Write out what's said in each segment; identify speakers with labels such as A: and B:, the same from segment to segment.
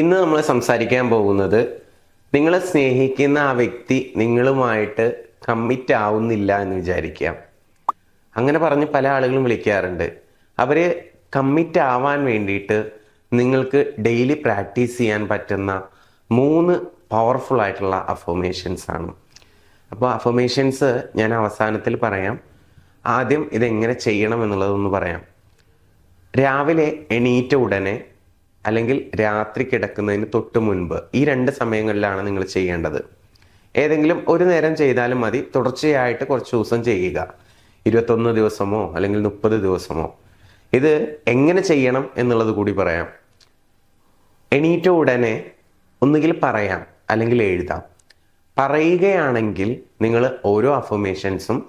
A: ഇന്ന് നമ്മൾ സംസാരിക്കാൻ പോകുന്നത് നിങ്ങളെ സ്നേഹിക്കുന്ന ആ വ്യക്തി നിങ്ങളുമായിട്ട് കമ്മിറ്റ് ആവുന്നില്ല എന്ന് വിചാരിക്കാം. അങ്ങനെ പറഞ്ഞ് പല ആളുകളും വിളിക്കാറുണ്ട്. അവർ കമ്മിറ്റ് ആവാൻ വേണ്ടിയിട്ട് നിങ്ങൾക്ക് ഡെയിലി പ്രാക്ടീസ് ചെയ്യാൻ പറ്റുന്ന 3 പവർഫുൾ ആയിട്ടുള്ള അഫർമേഷൻസ് ആണ്. അപ്പോൾ അഫർമേഷൻസ് ഞാൻ അവസാനത്തിൽ പറയാം. ആദ്യം ഇതെങ്ങനെ ചെയ്യണം എന്നുള്ളതൊന്ന് പറയാം. രാവിലെ എണീറ്റ ഉടനെ അല്ലെങ്കിൽ രാത്രി കിടക്കുന്നതിന് തൊട്ട് മുൻപ് ഈ 2 സമയങ്ങളിലാണ് നിങ്ങൾ ചെയ്യേണ്ടത്. ഏതെങ്കിലും ഒരു നേരം ചെയ്താലും മതി. തുടർച്ചയായിട്ട് കുറച്ച് ദിവസം ചെയ്യുക. 21 ദിവസമോ അല്ലെങ്കിൽ 30 ദിവസമോ. ഇത് എങ്ങനെ ചെയ്യണം എന്നുള്ളത് കൂടി പറയാം. എണീറ്റ ഉടനെ ഒന്നുകിൽ പറയാം അല്ലെങ്കിൽ എഴുതാം. പറയുകയാണെങ്കിൽ നിങ്ങൾ ഓരോ അഫർമേഷൻസും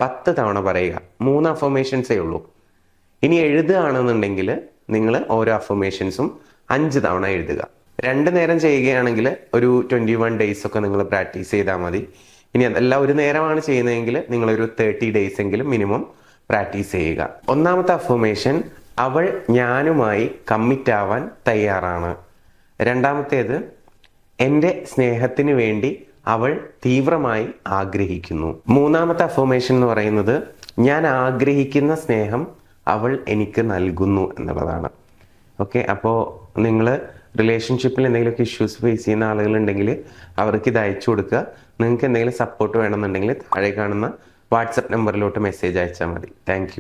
A: 10 തവണ പറയുക. 3 അഫർമേഷൻസേ ഉള്ളൂ. ഇനി എഴുതുകയാണെന്നുണ്ടെങ്കിൽ നിങ്ങൾ ഓരോ അഫർമേഷൻസും 5 തവണ എഴുതുക. 2 നേരം ചെയ്യുകയാണെങ്കിൽ ഒരു 21 ഡേയ്സ് ഒക്കെ നിങ്ങൾ പ്രാക്ടീസ് ചെയ്താൽ മതി. ഇനി അതല്ല ഒരു നേരമാണ് ചെയ്യുന്നതെങ്കിൽ നിങ്ങളൊരു 30 ഡേയ്സ് എങ്കിലും മിനിമം പ്രാക്ടീസ് ചെയ്യുക. ഒന്നാമത്തെ അഫർമേഷൻ, അവൾ ഞാനുമായി കമ്മിറ്റ് ആവാൻ തയ്യാറാണ്. രണ്ടാമത്തേത്, എൻ്റെ സ്നേഹത്തിന് വേണ്ടി അവൾ തീവ്രമായി ആഗ്രഹിക്കുന്നു. മൂന്നാമത്തെ അഫർമേഷൻ എന്ന് പറയുന്നത്, ഞാൻ ആഗ്രഹിക്കുന്ന സ്നേഹം അവൾ എനിക്ക് നൽകുന്നു എന്നുള്ളതാണ്. ഓക്കെ, അപ്പോൾ നിങ്ങൾ റിലേഷൻഷിപ്പിൽ എന്തെങ്കിലുമൊക്കെ ഇഷ്യൂസ് ഫേസ് ചെയ്യുന്ന ആളുകളുണ്ടെങ്കിൽ അവർക്ക് ഇത് അയച്ചു കൊടുക്കുക. നിങ്ങൾക്ക് എന്തെങ്കിലും സപ്പോർട്ട് വേണമെന്നുണ്ടെങ്കിൽ താഴെ കാണുന്ന വാട്സപ്പ് നമ്പറിലോട്ട് മെസ്സേജ് അയച്ചാൽ മതി. താങ്ക്